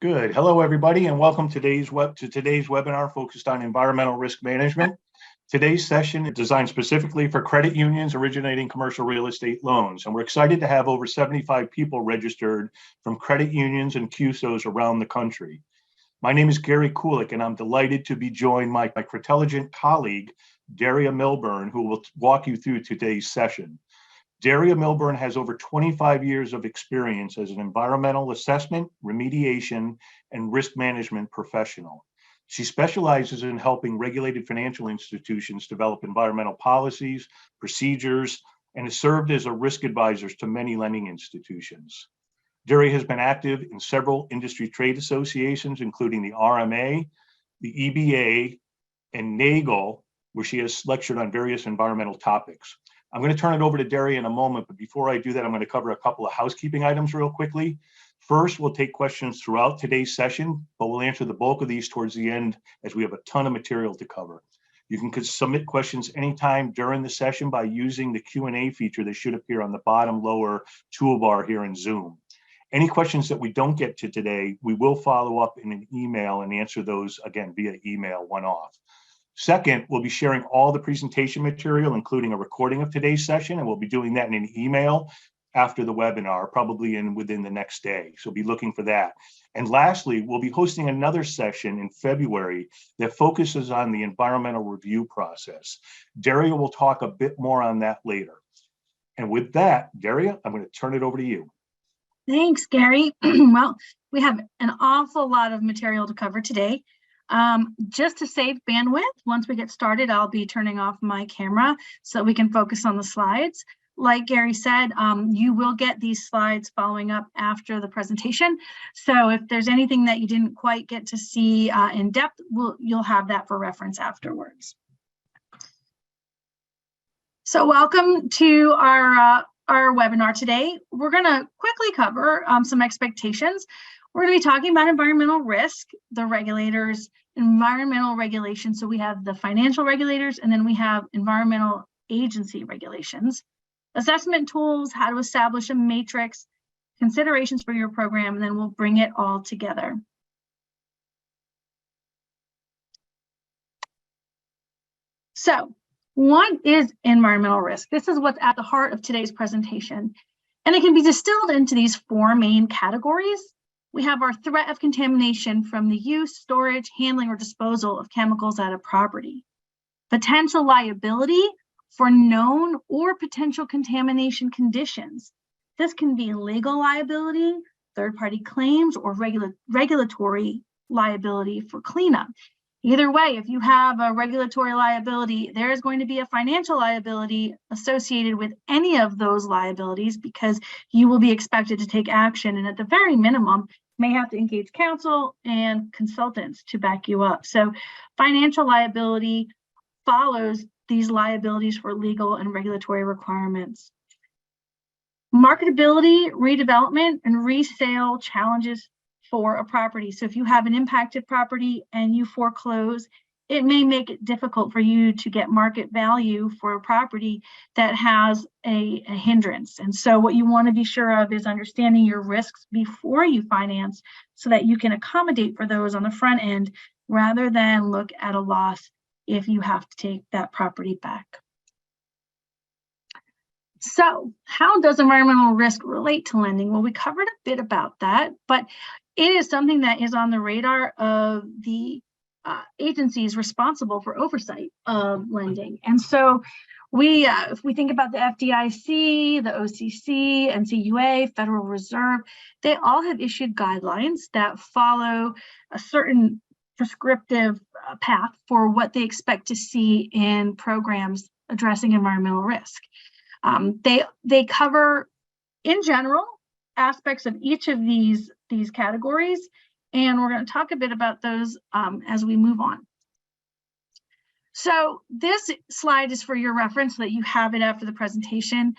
Good. Hello, everybody, and welcome to today's webinar focused on environmental risk management. Today's session is designed specifically for credit unions originating commercial real estate loans, and we're excited to have over 75 people registered from credit unions and CUSOs around the country. My name is Gary Kulik, and I'm delighted to be joined by my CREtelligent colleague, Daria Milburn, who will walk you through today's session. Daria Milburn has over 25 years of experience as an environmental assessment, remediation, and risk management professional. She specializes in helping regulated financial institutions develop environmental policies, procedures, and has served as a risk advisor to many lending institutions. Daria has been active in several industry trade associations, including the RMA, the EBA, and NAGLE, where she has lectured on various environmental topics. I'm going to turn it over to Daria in a moment, but before I do that, I'm going to cover a couple of housekeeping items real quickly. First, we'll take questions throughout today's session, but we'll answer the bulk of these towards the end as we have a ton of material to cover. You can submit questions anytime during the session by using the Q&A feature that should appear on the bottom lower toolbar here in Zoom. Any questions that we don't get to today, we will follow up in an email and answer those again via email one-off. Second, we'll be sharing all the presentation material, including a recording of today's session, and we'll be doing that in an email after the webinar, probably within the next day. So be looking for that. And lastly, we'll be hosting another session in February that focuses on the environmental review process. Daria will talk a bit more on that later. And with that, Daria, I'm going to turn it over to you. Thanks, Gary. Well, we have an awful lot of material to cover today. Just to save bandwidth, once we get started, I'll be turning off my camera so we can focus on the slides. Like Gary said, you will get these slides following up after the presentation. So if there's anything that you didn't quite get to see in depth, you'll have that for reference afterwards. So welcome to our webinar today. We're going to quickly cover some expectations. We're going to be talking about environmental risk, the regulators, environmental regulations. So we have the financial regulators, and then we have environmental agency regulations, assessment tools, how to establish a matrix, considerations for your program, and then we'll bring it all together. So what is environmental risk? This is what's at the heart of today's presentation, and it can be distilled into these four main categories. We have our threat of contamination from the use, storage, handling, or disposal of chemicals at a property. Potential liability for known or potential contamination conditions. This can be legal liability, third-party claims, or regulatory liability for cleanup. Either way, if you have a regulatory liability, there is going to be a financial liability associated with any of those liabilities because you will be expected to take action, and at the very minimum, may have to engage counsel and consultants to back you up. So financial liability follows these liabilities for legal and regulatory requirements. Marketability, redevelopment, and resale challenges for a property. So if you have an impacted property and you foreclose, it may make it difficult for you to get market value for a property that has a hindrance. And so what you want to be sure of is understanding your risks before you finance so that you can accommodate for those on the front end rather than look at a loss if you have to take that property back. So how does environmental risk relate to lending? Well, we covered a bit about that, but it is something that is on the radar of the agencies responsible for oversight of lending. And so if we think about the FDIC, the OCC, NCUA, Federal Reserve, they all have issued guidelines that follow a certain prescriptive path for what they expect to see in programs addressing environmental risk. They cover, in general, aspects of each of these categories, and we're going to talk a bit about those as we move on. So this slide is for your reference so that you have it after the presentation.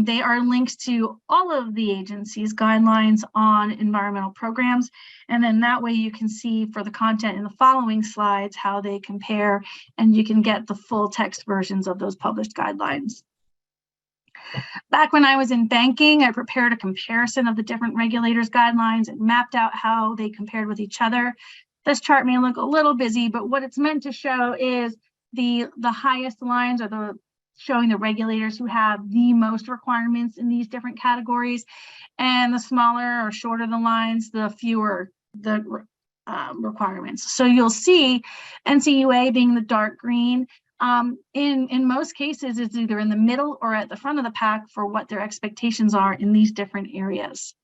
They are links to all of the agencies' guidelines on environmental programs, and then that way you can see for the content in the following slides how they compare, and you can get the full text versions of those published guidelines. Back when I was in banking, I prepared a comparison of the different regulators' guidelines and mapped out how they compared with each other. This chart may look a little busy, but what it's meant to show is the highest lines are showing the regulators who have the most requirements in these different categories, and the smaller or shorter the lines, the fewer the requirements. So you'll see NCUA being the dark green. In most cases, it's either in the middle or at the front of the pack for what their expectations are in these different areas.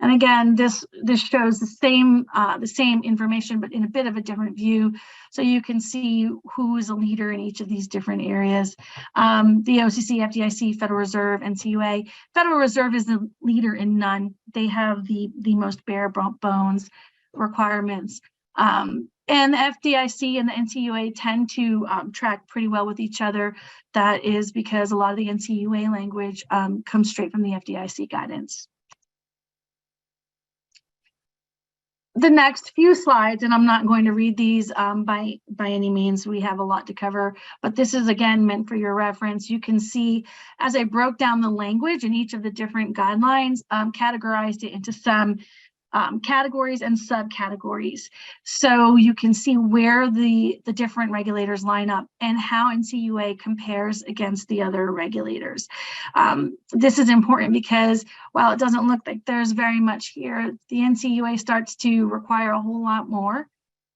And again, this shows the same information, but in a bit of a different view. So you can see who is a leader in each of these different areas. The OCC, FDIC, Federal Reserve, NCUA. Federal Reserve is the leader in none. They have the most bare bones requirements. And the FDIC and the NCUA tend to track pretty well with each other. That is because a lot of the NCUA language comes straight from the FDIC guidance. The next few slides, and I'm not going to read these by any means, we have a lot to cover, but this is again meant for your reference. You can see as I broke down the language in each of the different guidelines, categorized it into some categories and subcategories. So you can see where the different regulators line up and how NCUA compares against the other regulators. This is important because while it doesn't look like there's very much here, the NCUA starts to require a whole lot more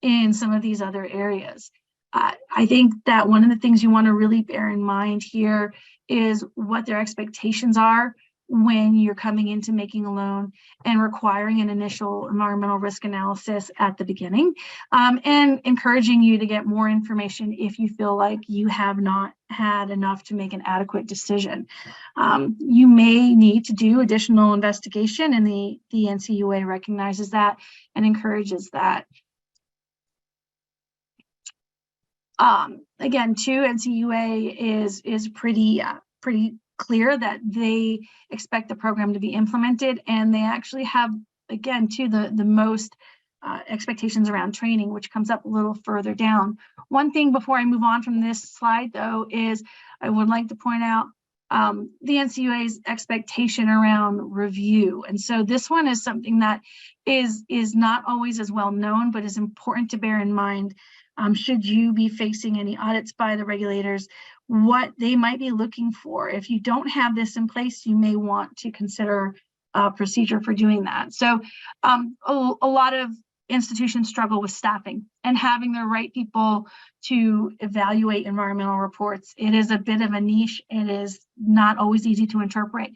in some of these other areas. I think that one of the things you want to really bear in mind here is what their expectations are when you're coming into making a loan and requiring an initial environmental risk analysis at the beginning, and encouraging you to get more information if you feel like you have not had enough to make an adequate decision. You may need to do additional investigation, and the NCUA recognizes that and encourages that. Again, too, NCUA is pretty clear that they expect the program to be implemented, and they actually have, again, too, the most expectations around training, which comes up a little further down. One thing before I move on from this slide, though, is I would like to point out the NCUA's expectation around review. And so this one is something that is not always as well known, but is important to bear in mind. Should you be facing any audits by the regulators, what they might be looking for. If you don't have this in place, you may want to consider a procedure for doing that. So a lot of institutions struggle with staffing and having the right people to evaluate environmental reports. It is a bit of a niche. It is not always easy to interpret,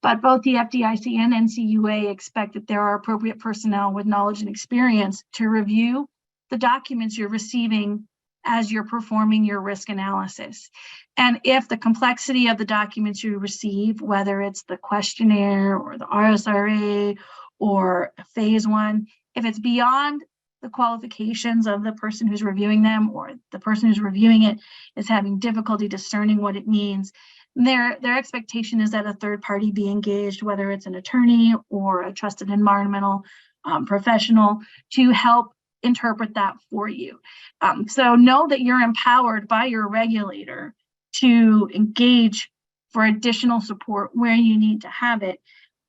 but both the FDIC and NCUA expect that there are appropriate personnel with knowledge and experience to review the documents you're receiving as you're performing your risk analysis. And if the complexity of the documents you receive, whether it's the questionnaire or the RSRA or phase one, if it's beyond the qualifications of the person who's reviewing them, or the person who's reviewing it is having difficulty discerning what it means, their expectation is that a third party be engaged, whether it's an attorney or a trusted environmental professional, to help interpret that for you. So know that you're empowered by your regulator to engage for additional support where you need to have it.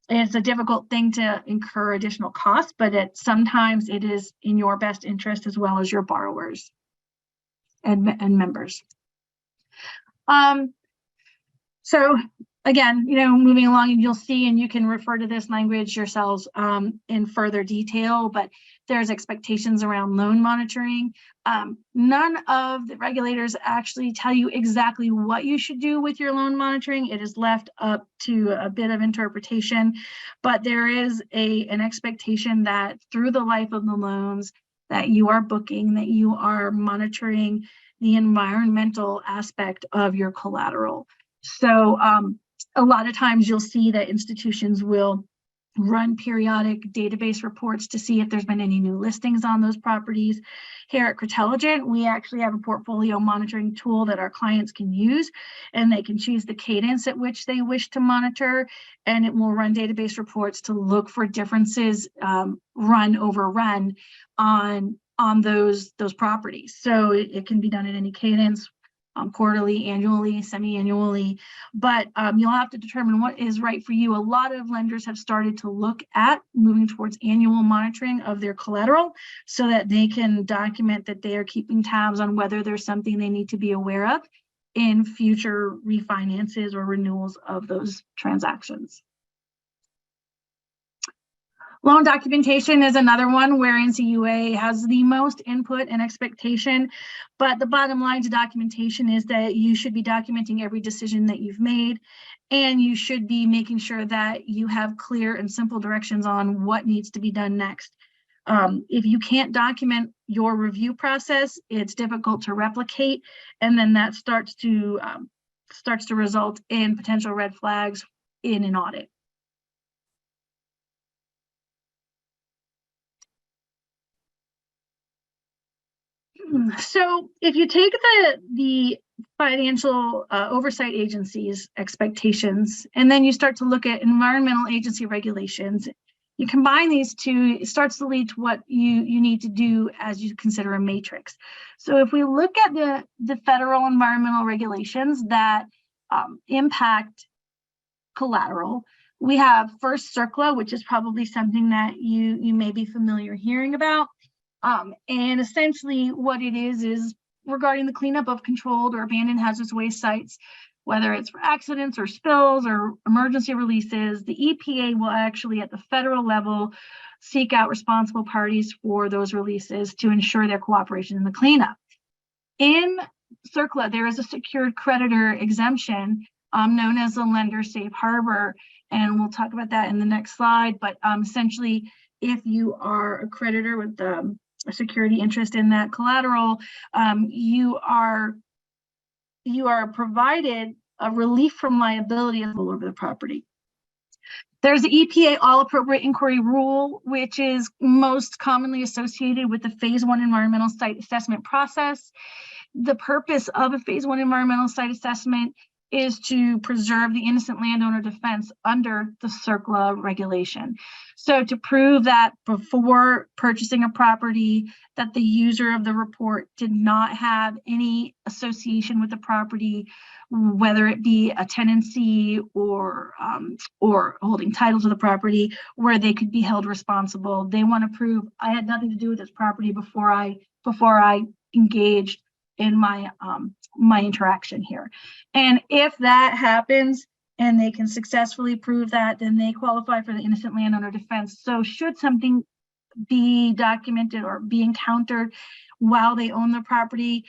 It's a difficult thing to incur additional costs, but sometimes it is in your best interest as well as your borrowers and members. So again, moving along, and you'll see, and you can refer to this language yourselves in further detail, but there's expectations around loan monitoring. None of the regulators actually tell you exactly what you should do with your loan monitoring. It is left up to a bit of interpretation, but there is an expectation that through the life of the loans that you are booking, that you are monitoring the environmental aspect of your collateral. So a lot of times you'll see that institutions will run periodic database reports to see if there's been any new listings on those properties. Here at CREtelligent, we actually have a portfolio monitoring tool that our clients can use, and they can choose the cadence at which they wish to monitor, and it will run database reports to look for differences run over run on those properties. So it can be done at any cadence. quarterly, annually, semi-annually, but you'll have to determine what is right for you. A lot of lenders have started to look at moving towards annual monitoring of their collateral so that they can document that they are keeping tabs on whether there's something they need to be aware of in future refinances or renewals of those transactions. Loan documentation is another one where NCUA has the most input and expectation, but the bottom line to documentation is that you should be documenting every decision that you've made, and you should be making sure that you have clear and simple directions on what needs to be done next. If you can't document your review process, it's difficult to replicate, and then that starts to result in potential red flags in an audit. So if you take the financial oversight agencies' expectations, and then you start to look at environmental agency regulations, you combine these two, it starts to lead to what you need to do as you consider a matrix. So if we look at the federal environmental regulations that impact collateral, we have first CRECLA, which is probably something that you may be familiar hearing about. And essentially what it is regarding the cleanup of controlled or abandoned hazardous waste sites, whether it's for accidents or spills or emergency releases, the EPA will actually at the federal level seek out responsible parties for those releases to ensure their cooperation in the cleanup. In CRECLA, there is a secured creditor exemption known as the lender safe harbor, and we'll talk about that in the next slide. But essentially, if you are a creditor with a security interest in that collateral, you are provided a relief from liability over the property. There's the EPA all appropriate inquiry rule, which is most commonly associated with the phase 1 environmental site assessment process. The purpose of a phase 1 environmental site assessment is to preserve the innocent landowner defense under the CRECLA regulation. So to prove that before purchasing a property that the user of the report did not have any association with the property, whether it be a tenancy or holding title to the property where they could be held responsible. They want to prove I had nothing to do with this property before I engaged in my my interaction here. And if that happens and they can successfully prove that, then they qualify for the innocent landowner defense. So should something be documented or be encountered while they own the property,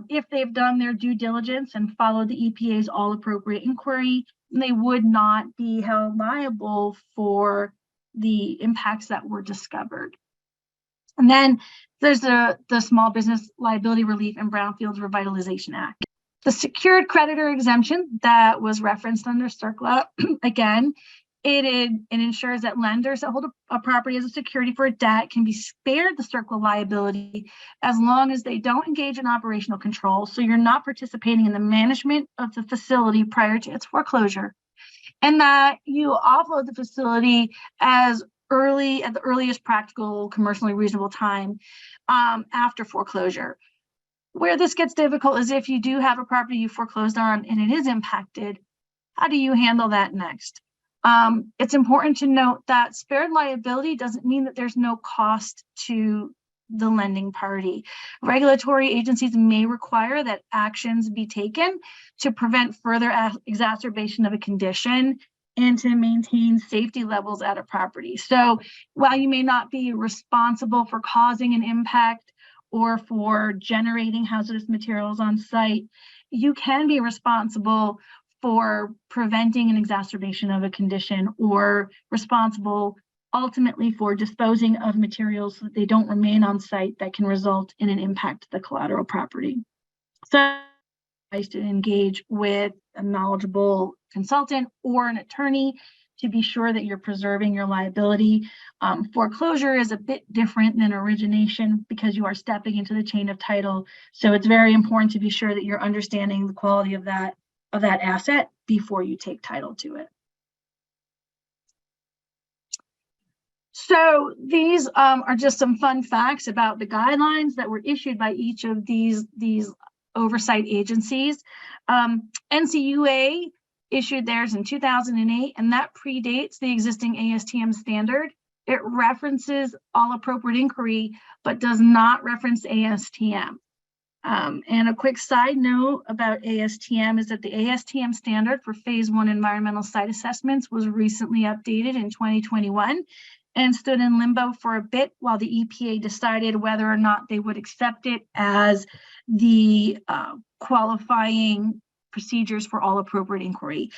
if they've done their due diligence and followed the EPA's all appropriate inquiry, they would not be held liable for the impacts that were discovered. And then there's the Small Business Liability Relief and Brownfields Revitalization Act. The secured creditor exemption that was referenced under CRECLA, again, it ensures that lenders that hold a property as a security for a debt can be spared the CRECLA liability as long as they don't engage in operational control. So you're not participating in the management of the facility prior to its foreclosure, and that you offload the facility at the earliest practical, commercially reasonable time after foreclosure. Where this gets difficult is if you do have a property you foreclosed on and it is impacted, how do you handle that next? It's important to note that spared liability doesn't mean that there's no cost to the lending party. Regulatory agencies may require that actions be taken to prevent further exacerbation of a condition and to maintain safety levels at a property. So while you may not be responsible for causing an impact or for generating hazardous materials on site, you can be responsible for preventing an exacerbation of a condition or responsible ultimately for disposing of materials so that they don't remain on site that can result in an impact to the collateral property. So to engage with a knowledgeable consultant or an attorney to be sure that you're preserving your liability. Foreclosure is a bit different than origination because you are stepping into the chain of title. So it's very important to be sure that you're understanding the quality of that asset before you take title to it. So these are just some fun facts about the guidelines that were issued by each of these oversight agencies. NCUA issued theirs in 2008, and that predates the existing ASTM standard. It references all appropriate inquiry, but does not reference ASTM. And a quick side note about ASTM is that the ASTM standard for phase 1 environmental site assessments was recently updated in 2021 and stood in limbo for a bit while the EPA decided whether or not they would accept it as the qualifying procedures for all appropriate inquiry.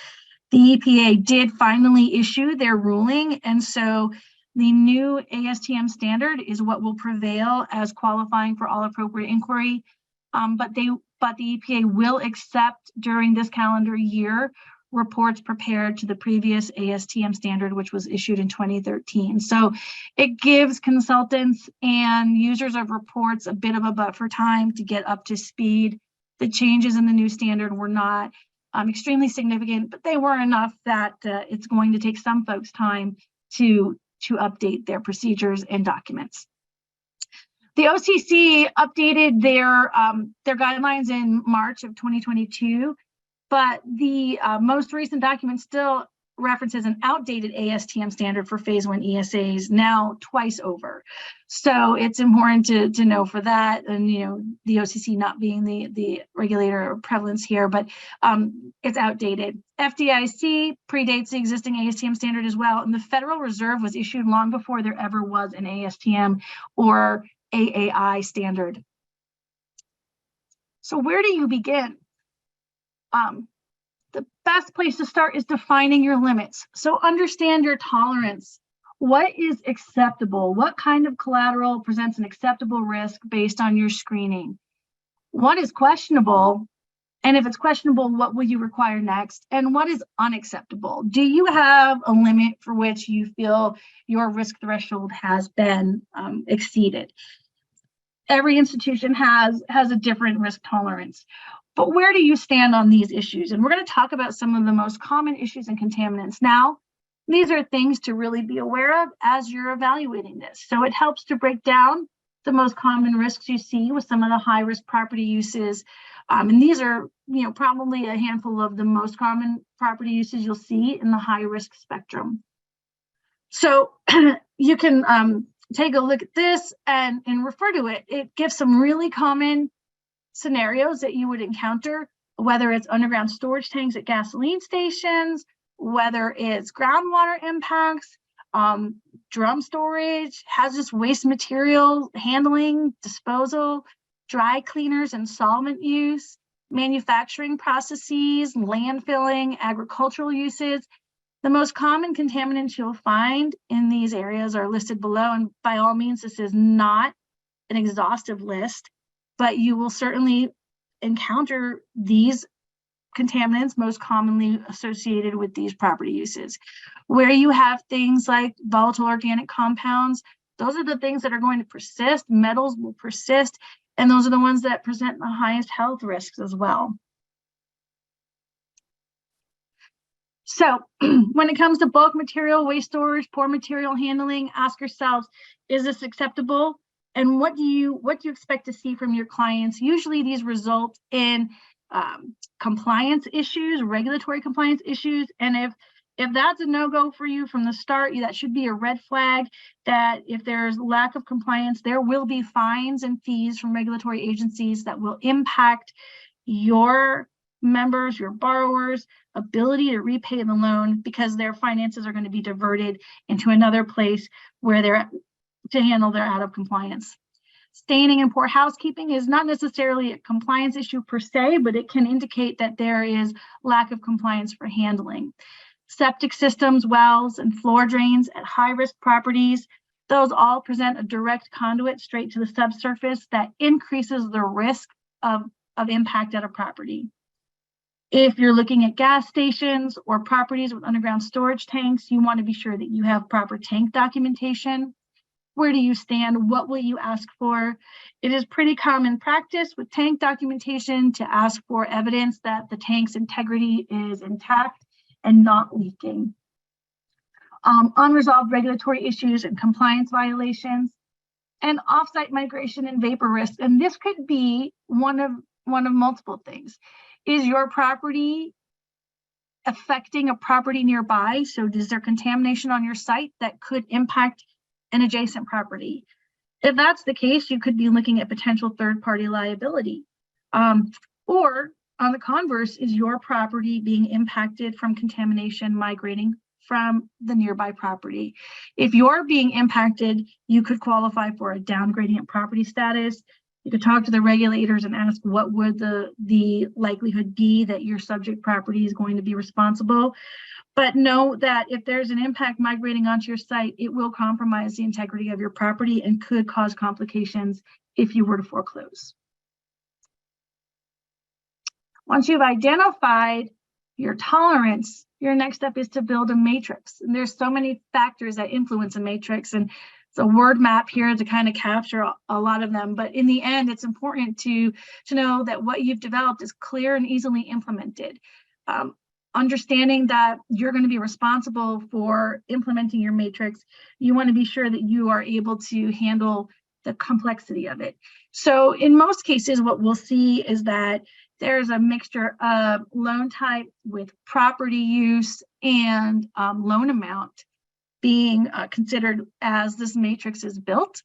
The EPA did finally issue their ruling, and so the new ASTM standard is what will prevail as qualifying for all appropriate inquiry. But the EPA will accept during this calendar year reports prepared to the previous ASTM standard, which was issued in 2013. So it gives consultants and users of reports a bit of a buffer time to get up to speed. The changes in the new standard were not extremely significant, but they were enough that it's going to take some folks time to update their procedures and documents. The OCC updated their guidelines in March of 2022, but the most recent document still references an outdated ASTM standard for phase 1 ESAs now twice over. So it's important to know for that, and the OCC not being the regulator of prevalence here, but it's outdated. FDIC predates the existing ASTM standard as well, and the Federal Reserve was issued long before there ever was an ASTM or AAI standard. So where do you begin? The best place to start is defining your limits. So understand your tolerance. What is acceptable? What kind of collateral presents an acceptable risk based on your screening? What is questionable? And if it's questionable, what will you require next? And what is unacceptable? Do you have a limit for which you feel your risk threshold has been exceeded? Every institution has a different risk tolerance. But where do you stand on these issues? And we're going to talk about some of the most common issues in contaminants. Now, these are things to really be aware of as you're evaluating this. So it helps to break down the most common risks you see with some of the high-risk property uses. And these are, probably a handful of the most common property uses you'll see in the high-risk spectrum. So you can take a look at this and refer to it. It gives some really common scenarios that you would encounter, whether it's underground storage tanks at gasoline stations, whether it's groundwater impacts, drum storage, hazardous waste material handling, disposal, dry cleaners and solvent use, manufacturing processes, landfilling, agricultural uses. The most common contaminants you'll find in these areas are listed below, and by all means, this is not an exhaustive list, but you will certainly encounter these contaminants most commonly associated with these property uses. Where you have things like volatile organic compounds, those are the things that are going to persist. Metals will persist, and those are the ones that present the highest health risks as well. So when it comes to bulk material, waste storage, poor material handling, ask yourselves, is this acceptable? And what do you expect to see from your clients? Usually these result in compliance issues, regulatory compliance issues. And if that's a no-go for you from the start, that should be a red flag that if there's lack of compliance, there will be fines and fees from regulatory agencies that will impact your members, your borrowers' ability to repay the loan because their finances are going to be diverted into another place where they're to handle their out of compliance. Staining and poor housekeeping is not necessarily a compliance issue per se, but it can indicate that there is lack of compliance for handling. Septic systems, wells, and floor drains at high-risk properties, those all present a direct conduit straight to the subsurface that increases the risk of impact at a property. If you're looking at gas stations or properties with underground storage tanks, you want to be sure that you have proper tank documentation. Where do you stand? What will you ask for? It is pretty common practice with tank documentation to ask for evidence that the tank's integrity is intact and not leaking. Unresolved regulatory issues and compliance violations, and offsite migration and vapor risk. And this could be one of one of multiple things. Is your property affecting a property nearby? So is there contamination on your site that could impact an adjacent property? If that's the case, you could be looking at potential third-party liability. Or on the converse, is your property being impacted from contamination migrating from the nearby property? If you're being impacted, you could qualify for a downgradient property status. You could talk to the regulators and ask what would the likelihood be that your subject property is going to be responsible. But know that if there's an impact migrating onto your site, it will compromise the integrity of your property and could cause complications if you were to foreclose. Once you've identified your tolerance, your next step is to build a matrix. And there's so many factors that influence a matrix, and it's a word map here to kind of capture a lot of them. But in the end, it's important to know that what you've developed is clear and easily implemented. Understanding that you're going to be responsible for implementing your matrix, you want to be sure that you are able to handle the complexity of it. So in most cases, what we'll see is that there's a mixture of loan type with property use and loan amount being considered as this matrix is built.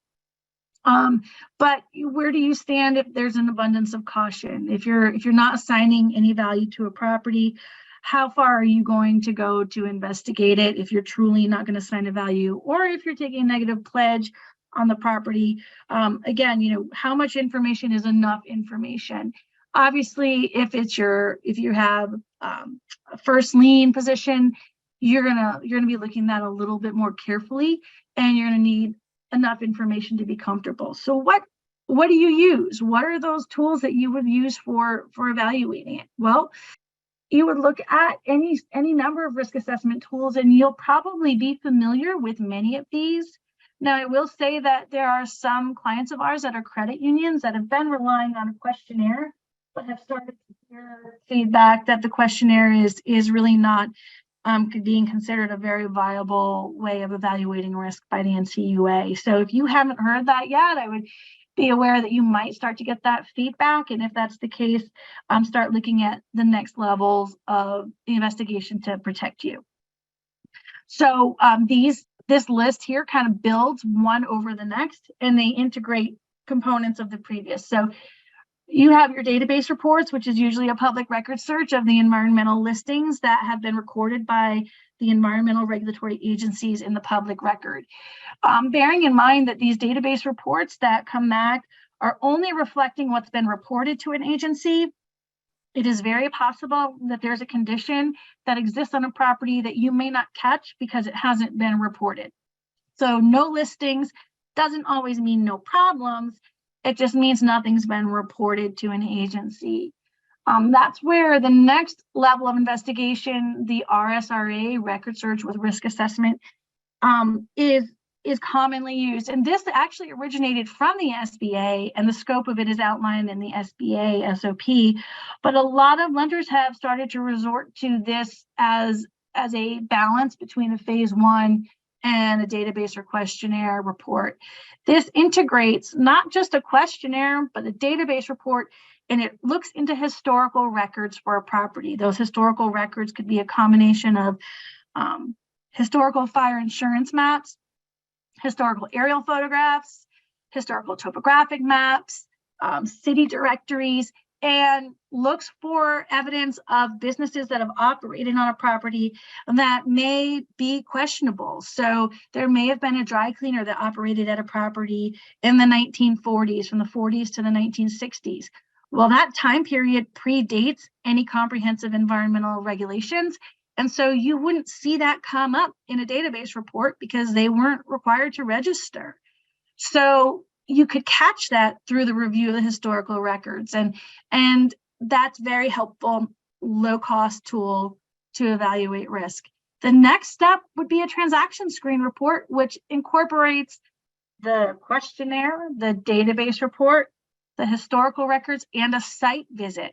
But where do you stand if there's an abundance of caution? If you're not assigning any value to a property, how far are you going to go to investigate it if you're truly not going to assign a value, or if you're taking a negative pledge on the property? Again, how much information is enough information? Obviously, if you have a first lien position, you're gonna be looking at that a little bit more carefully, and you're gonna need enough information to be comfortable. So what do you use? What are those tools that you would use for evaluating it? Well, you would look at any number of risk assessment tools, and you'll probably be familiar with many of these. Now, I will say that there are some clients of ours that are credit unions that have been relying on a questionnaire, but have started to hear feedback that the questionnaire is really not being considered a very viable way of evaluating risk by the NCUA. So if you haven't heard that yet, I would be aware that you might start to get that feedback. And if that's the case, start looking at the next levels of investigation to protect you. So this list here kind of builds one over the next, and they integrate components of the previous. So you have your database reports, which is usually a public record search of the environmental listings that have been recorded by the environmental regulatory agencies in the public record. Bearing in mind that these database reports that come back are only reflecting what's been reported to an agency, it is very possible that there's a condition that exists on a property that you may not catch because it hasn't been reported. So no listings doesn't always mean no problems. It just means nothing's been reported to an agency. That's where the next level of investigation, the RSRA, record search with risk assessment, is commonly used. And this actually originated from the SBA, and the scope of it is outlined in the SBA SOP. But a lot of lenders have started to resort to this as a balance between a phase one and a database or questionnaire report. This integrates not just a questionnaire, but a database report, and it looks into historical records for a property. Those historical records could be a combination of historical fire insurance maps, historical aerial photographs, historical topographic maps, city directories, and looks for evidence of businesses that have operated on a property that may be questionable. So there may have been a dry cleaner that operated at a property in the 1940s, from the 40s to the 1960s. Well, that time period predates any comprehensive environmental regulations. And so you wouldn't see that come up in a database report because they weren't required to register. So you could catch that through the review of the historical records. And that's very helpful, low-cost tool to evaluate risk. The next step would be a transaction screen report, which incorporates the questionnaire, the database report, the historical records, and a site visit.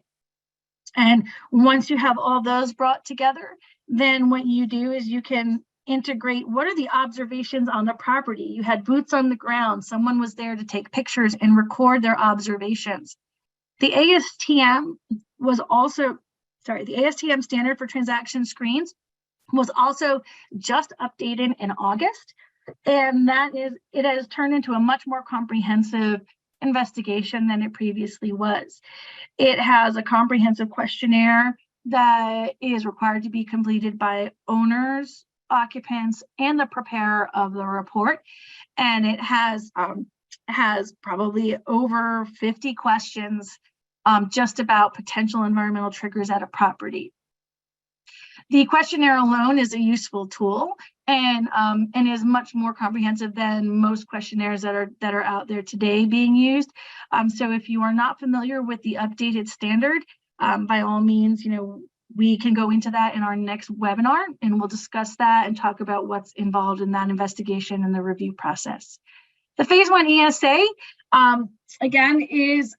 And once you have all those brought together, then what you do is you can integrate what are the observations on the property. You had boots on the ground. Someone was there to take pictures and record their observations. The ASTM was also, the ASTM standard for transaction screens was also just updated in August. And it has turned into a much more comprehensive investigation than it previously was. It has a comprehensive questionnaire that is required to be completed by owners, occupants, and the preparer of the report. And it has probably over 50 questions just about potential environmental triggers at a property. The questionnaire alone is a useful tool and is much more comprehensive than most questionnaires that are out there today being used. So if you are not familiar with the updated standard, by all means, we can go into that in our next webinar, and we'll discuss that and talk about what's involved in that investigation and the review process. The Phase 1 ESA, again, is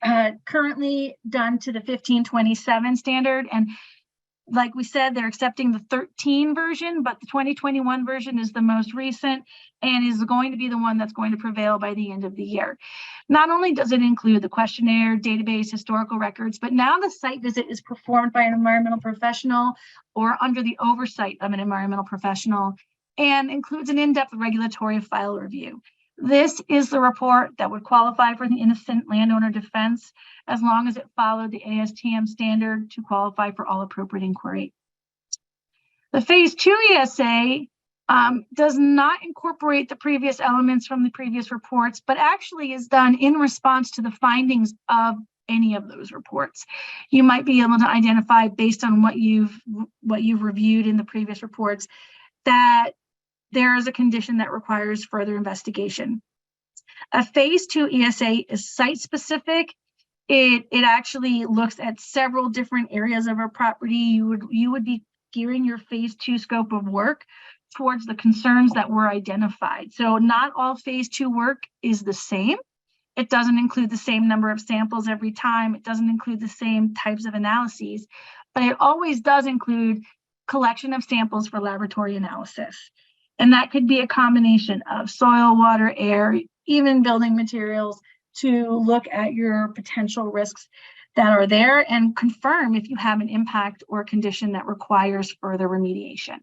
currently done to the 1527 standard. And like we said, they're accepting the 13 version, but the 2021 version is the most recent and is going to be the one that's going to prevail by the end of the year. Not only does it include the questionnaire, database, historical records, but now the site visit is performed by an environmental professional or under the oversight of an environmental professional, and includes an in-depth regulatory file review. This is the report that would qualify for the innocent landowner defense as long as it followed the ASTM standard to qualify for all appropriate inquiry. The Phase 2 ESA does not incorporate the previous elements from the previous reports, but actually is done in response to the findings of any of those reports. You might be able to identify, based on what you've reviewed in the previous reports, that there is a condition that requires further investigation. A Phase 2 ESA is site-specific. It actually looks at several different areas of a property. You would be gearing your Phase 2 scope of work towards the concerns that were identified. So not all Phase 2 work is the same. It doesn't include the same number of samples every time. It doesn't include the same types of analyses, but it always does include collection of samples for laboratory analysis. And that could be a combination of soil, water, air, even building materials, to look at your potential risks that are there and confirm if you have an impact or condition that requires further remediation.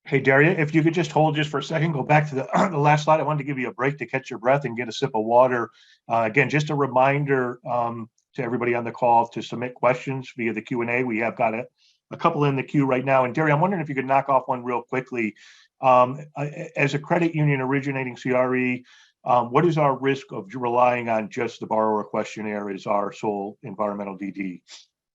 Hey, Daria, if you could just hold just for a second, go back to the last slide. I wanted to give you a break to catch your breath and get a sip of water. Again, just a reminder to everybody on the call to submit questions via the Q&A. We have got a couple in the queue right now. And Daria, I'm wondering if you could knock off one real quickly. As a credit union originating CRE, what is our risk of relying on just the borrower questionnaire as our sole environmental DD?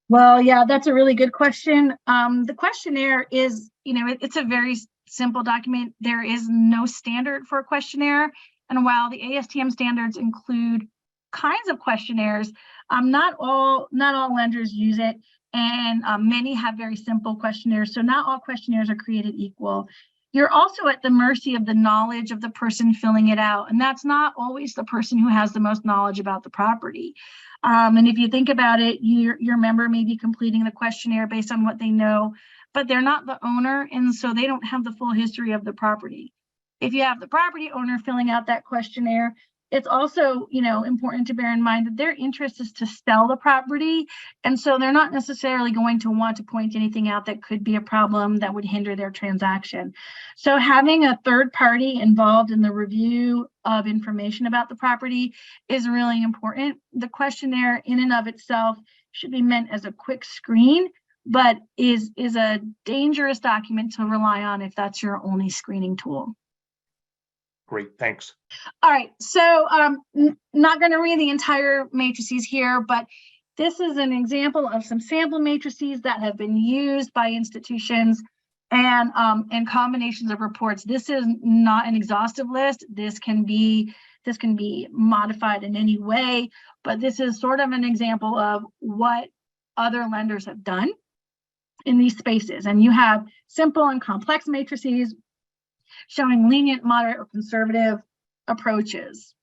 Well, yeah, that's a really good question. The questionnaire is, it's a very simple document. There is no standard for a questionnaire. And while the ASTM standards include kinds of questionnaires, not all lenders use it. And many have very simple questionnaires. So not all questionnaires are created equal. You're also at the mercy of the knowledge of the person filling it out. And that's not always the person who has the most knowledge about the property. And if you think about it, your member may be completing the questionnaire based on what they know, but they're not the owner. And so they don't have the full history of the property. If you have the property owner filling out that questionnaire, it's also, important to bear in mind that their interest is to sell the property. And so they're not necessarily going to want to point anything out that could be a problem that would hinder their transaction. So having a third party involved in the review of information about the property is really important. The questionnaire in and of itself should be meant as a quick screen, but is a dangerous document to rely on if that's your only screening tool. Great, thanks. All right, so not going to read the entire matrices here, but this is an example of some sample matrices that have been used by institutions and combinations of reports. This is not an exhaustive list. This can be modified in any way, but this is sort of an example of what other lenders have done in these spaces. And you have simple and complex matrices showing lenient, moderate, or conservative approaches.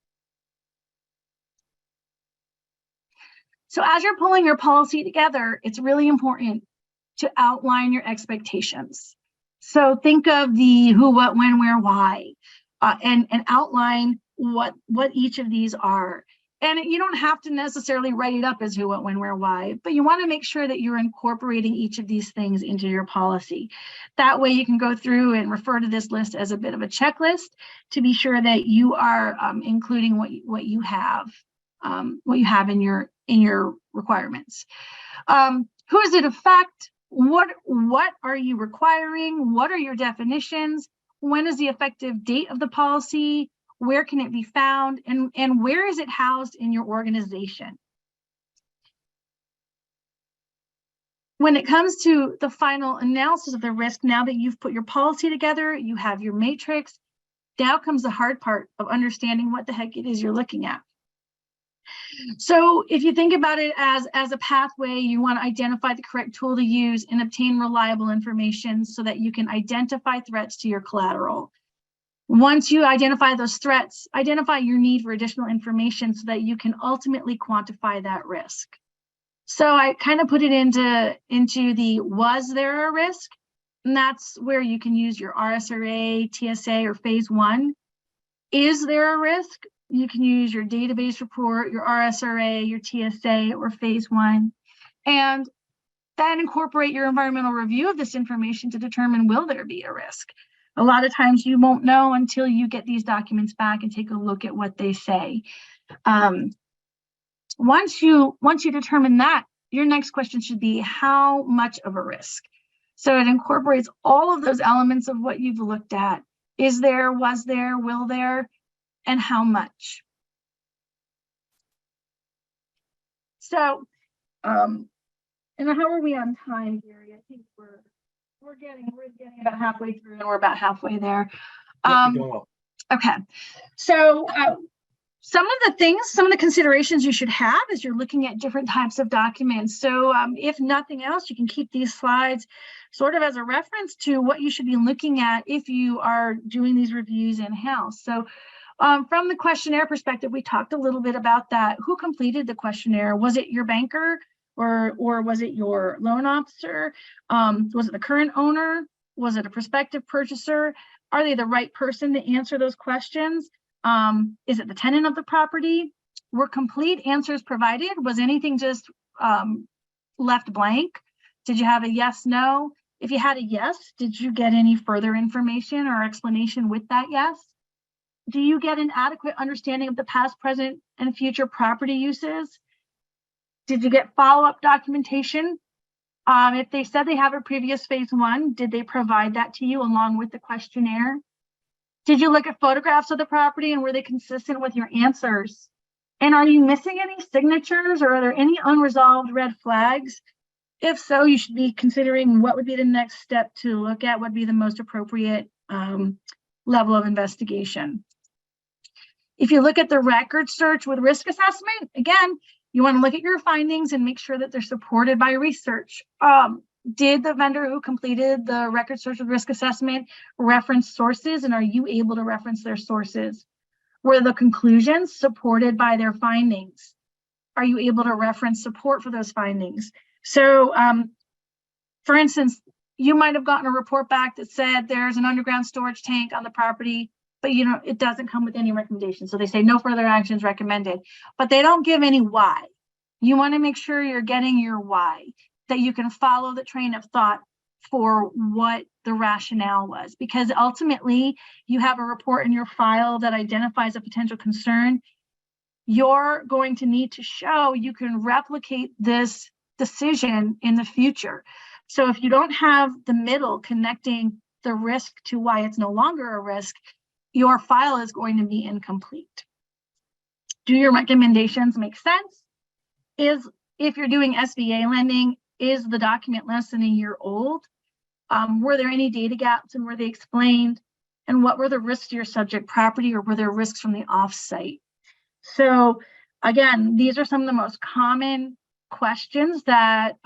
So as you're pulling your policy together, it's really important to outline your expectations. So think of the who, what, when, where, why, and outline what each of these are. And you don't have to necessarily write it up as who, what, when, where, why, but you want to make sure that you're incorporating each of these things into your policy. That way you can go through and refer to this list as a bit of a checklist to be sure that you are including what you have in your requirements. Who does it affect? What are you requiring? What are your definitions? When is the effective date of the policy? Where can it be found? And where is it housed in your organization? When it comes to the final analysis of the risk, now that you've put your policy together, you have your matrix, now comes the hard part of understanding what the heck it is you're looking at. So if you think about it as a pathway, you want to identify the correct tool to use and obtain reliable information so that you can identify threats to your collateral. Once you identify those threats, identify your need for additional information so that you can ultimately quantify that risk. So I kind of put it into the was there a risk? And that's where you can use your RSRA, TSA, or phase 1. Is there a risk? You can use your database report, your RSRA, your TSA, or phase 1. And then incorporate your environmental review of this information to determine will there be a risk. A lot of times you won't know until you get these documents back and take a look at what they say. Once you determine that, your next question should be how much of a risk? So it incorporates all of those elements of what you've looked at. Is there, was there, will there, and how much? So, and how are we on time, Gary? I think we're getting about halfway through, and we're about halfway there. Okay, so some of the considerations you should have as you're looking at different types of documents. So if nothing else, you can keep these slides sort of as a reference to what you should be looking at if you are doing these reviews in-house. So from the questionnaire perspective, we talked a little bit about that. Who completed the questionnaire? Was it your banker? Or was it your loan officer? Was it the current owner? Was it a prospective purchaser? Are they the right person to answer those questions? Is it the tenant of the property? Were complete answers provided? Was anything just left blank? Did you have a yes, no? If you had a yes, did you get any further information or explanation with that yes? Do you get an adequate understanding of the past, present, and future property uses? Did you get follow-up documentation? If they said they have a previous phase 1, did they provide that to you along with the questionnaire? Did you look at photographs of the property and were they consistent with your answers? And are you missing any signatures or are there any unresolved red flags? If so, you should be considering what would be the next step to look at, what would be the most appropriate level of investigation. If you look at the record search with risk assessment, again, you want to look at your findings and make sure that they're supported by research. Did the vendor who completed the record search with risk assessment reference sources, and are you able to reference their sources? Were the conclusions supported by their findings? Are you able to reference support for those findings? So, for instance, you might have gotten a report back that said there's an underground storage tank on the property, but it doesn't come with any recommendations. So they say no further actions recommended, but they don't give any why. You want to make sure you're getting your why, that you can follow the train of thought for what the rationale was, because ultimately you have a report in your file that identifies a potential concern. You're going to need to show you can replicate this decision in the future. So if you don't have the middle connecting the risk to why it's no longer a risk, your file is going to be incomplete. Do your recommendations make sense? If you're doing SBA lending, is the document less than a year old? Were there any data gaps and were they explained? And what were the risks to your subject property, or were there risks from the offsite? So again, these are some of the most common questions that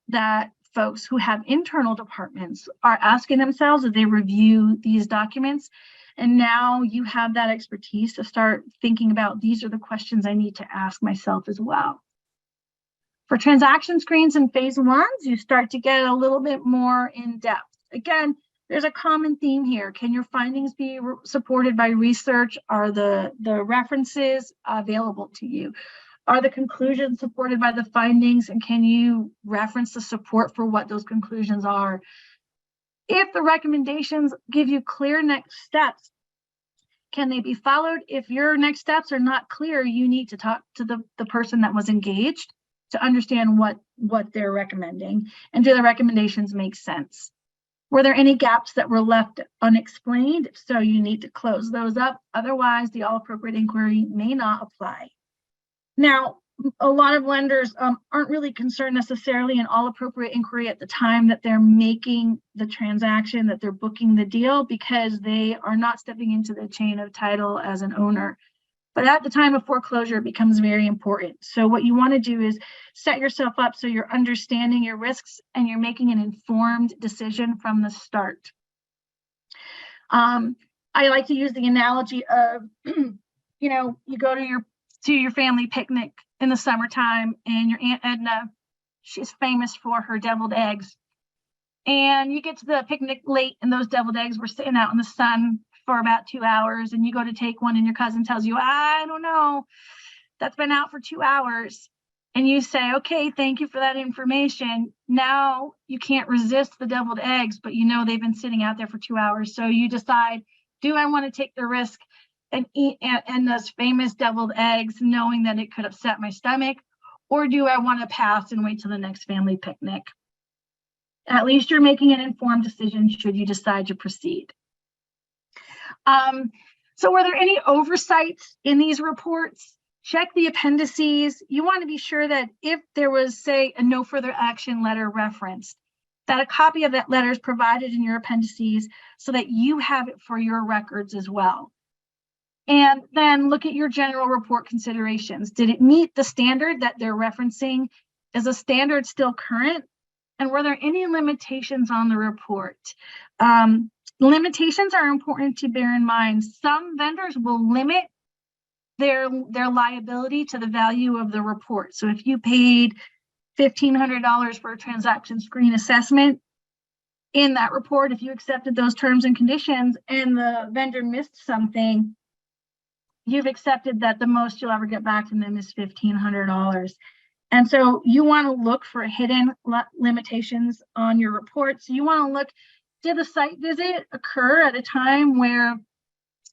that folks who have internal departments are asking themselves as they review these documents. And now you have that expertise to start thinking about, these are the questions I need to ask myself as well. For transaction screens and phase 1s, you start to get a little bit more in depth. Again, There's a common theme here. Can your findings be supported by research? Are the references available to you? Are the conclusions supported by the findings, and can you reference the support for what those conclusions are? If the recommendations give you clear next steps, can they be followed? If your next steps are not clear, you need to talk to the person that was engaged to understand what they're recommending, and do the recommendations make sense? Were there any gaps that were left unexplained? If so, you need to close those up. Otherwise, the all appropriate inquiry may not apply. Now, a lot of lenders aren't really concerned necessarily in all appropriate inquiry at the time that they're making the transaction, that they're booking the deal, because they are not stepping into the chain of title as an owner. But at the time of foreclosure, it becomes very important. So what you want to do is set yourself up so you're understanding your risks and you're making an informed decision from the start. I like to use the analogy of, you go to your family picnic in the summertime, and your Aunt Edna, she's famous for her deviled eggs. And you get to the picnic late, and those deviled eggs were sitting out in the sun for about 2 hours, and you go to take one, and your cousin tells you, I don't know, that's been out for 2 hours. And you say, okay, thank you for that information. Now you can't resist the deviled eggs, but they've been sitting out there for 2 hours. So you decide, do I want to take the risk and eat and those famous deviled eggs, knowing that it could upset my stomach, or do I want to pass and wait till the next family picnic? At least you're making an informed decision should you decide to proceed. So were there any oversights in these reports? Check the appendices. You want to be sure that if there was, say, a no further action letter referenced, that a copy of that letter is provided in your appendices so that you have it for your records as well. And then look at your general report considerations. Did it meet the standard that they're referencing? Is the standard still current? And were there any limitations on the report? Limitations are important to bear in mind. Some vendors will limit their liability to the value of the report. So if you paid $1,500 for a transaction screen assessment, in that report, if you accepted those terms and conditions and the vendor missed something, you've accepted that the most you'll ever get back from them is $1,500. And so you want to look for hidden limitations on your reports. You want to look, did the site visit occur at a time where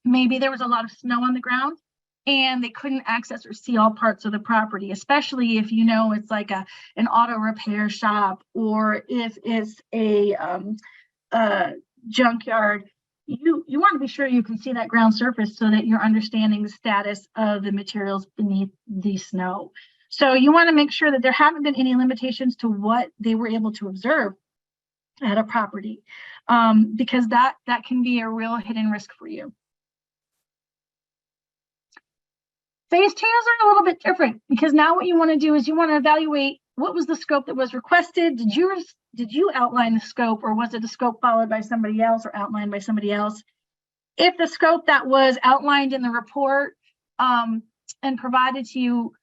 maybe there was a lot of snow on the ground and they couldn't access or see all parts of the property, especially if it's like an auto repair shop, or if it's a junkyard. You want to be sure you can see that ground surface so that you're understanding the status of the materials beneath the snow. So you want to make sure that there haven't been any limitations to what they were able to observe at a property, because that can be a real hidden risk for you. Phase 2s are a little bit different, because now what you want to do is you want to evaluate what was the scope that was requested. Did you outline the scope, or was it a scope followed by somebody else or outlined by somebody else? If the scope that was outlined in the report and provided to you,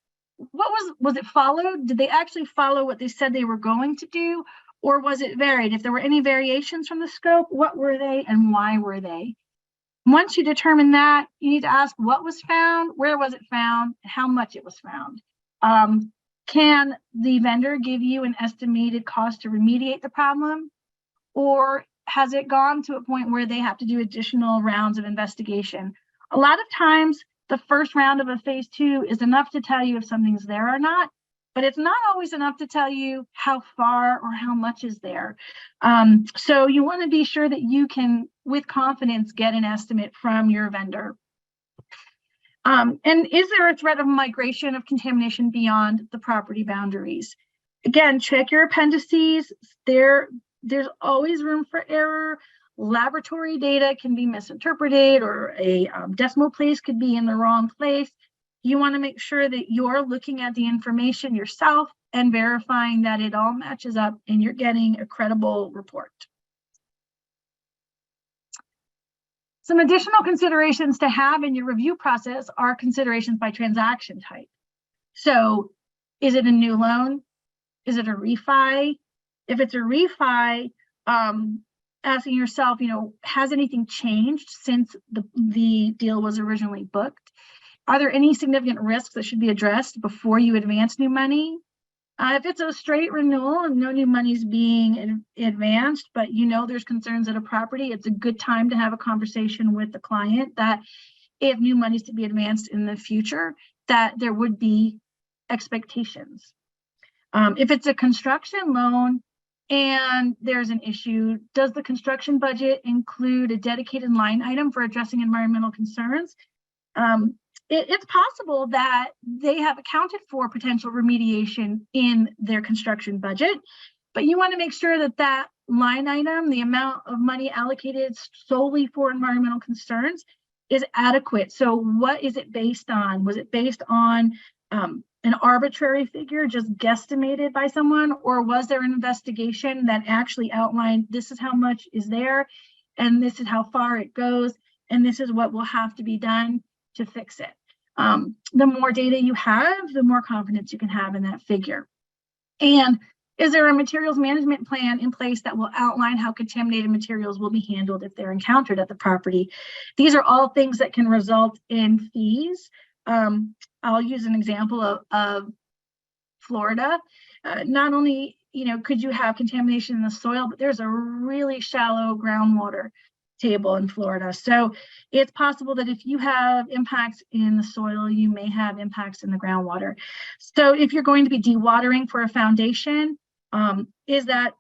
was it followed? Did they actually follow what they said they were going to do, or was it varied? If there were any variations from the scope, what were they and why were they? Once you determine that, you need to ask what was found, where was it found, how much it was found. Can the vendor give you an estimated cost to remediate the problem, or has it gone to a point where they have to do additional rounds of investigation? A lot of times, the first round of a phase 2 is enough to tell you if something's there or not, but it's not always enough to tell you how far or how much is there. So you want to be sure that you can, with confidence, get an estimate from your vendor. And is there a threat of migration of contamination beyond the property boundaries? Again, check your appendices. There's always room for error. Laboratory data can be misinterpreted, or a decimal place could be in the wrong place. You want to make sure that you're looking at the information yourself and verifying that it all matches up and you're getting a credible report. Some additional considerations to have in your review process are considerations by transaction type. So is it a new loan? Is it a refi? If it's a refi, asking yourself, has anything changed since the deal was originally booked? Are there any significant risks that should be addressed before you advance new money? If it's a straight renewal and no new money is being advanced, but there's concerns at a property, it's a good time to have a conversation with the client that if new money is to be advanced in the future, that there would be expectations. If it's a construction loan and there's an issue, does the construction budget include a dedicated line item for addressing environmental concerns? It's possible that they have accounted for potential remediation in their construction budget, but you want to make sure that that line item, the amount of money allocated solely for environmental concerns, is adequate. So what is it based on? Was it based on an arbitrary figure just guesstimated by someone, or was there an investigation that actually outlined this is how much is there and this is how far it goes and this is what will have to be done to fix it? The more data you have, the more confidence you can have in that figure. And is there a materials management plan in place that will outline how contaminated materials will be handled if they're encountered at the property? These are all things that can result in fees. I'll use an example of Florida. Not only could you have contamination in the soil, but there's a really shallow groundwater table in Florida. So it's possible that if you have impacts in the soil, you may have impacts in the groundwater. So if you're going to be dewatering for a foundation, is that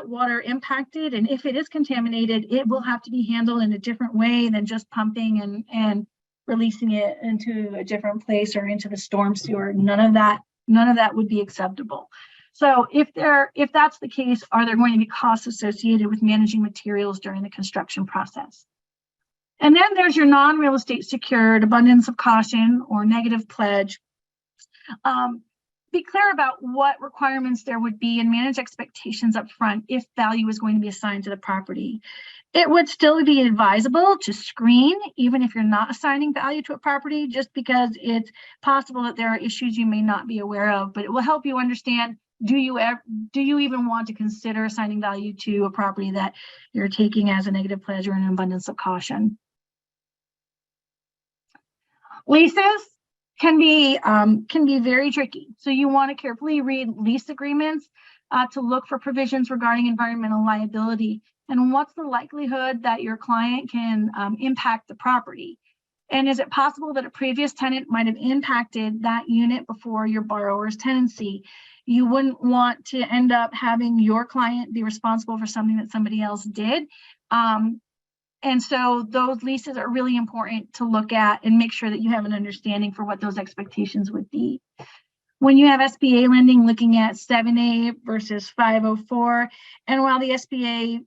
water impacted? And if it is contaminated, it will have to be handled in a different way than just pumping and releasing it into a different place or into the storm sewer. None of that would be acceptable. So if that's the case, are there going to be costs associated with managing materials during the construction process? And then there's your non-real estate secured abundance of caution or negative pledge. Be clear about what requirements there would be and manage expectations up front if value is going to be assigned to the property. It would still be advisable to screen, even if you're not assigning value to a property, just because it's possible that there are issues you may not be aware of, but it will help you understand, do you even want to consider assigning value to a property that you're taking as a negative pledge or an abundance of caution? Leases can be very tricky. So you want to carefully read lease agreements to look for provisions regarding environmental liability and what's the likelihood that your client can impact the property. And is it possible that a previous tenant might have impacted that unit before your borrower's tenancy? You wouldn't want to end up having your client be responsible for something that somebody else did. And so those leases are really important to look at and make sure that you have an understanding for what those expectations would be. When you have SBA lending, looking at 7A versus 504, and while the SBA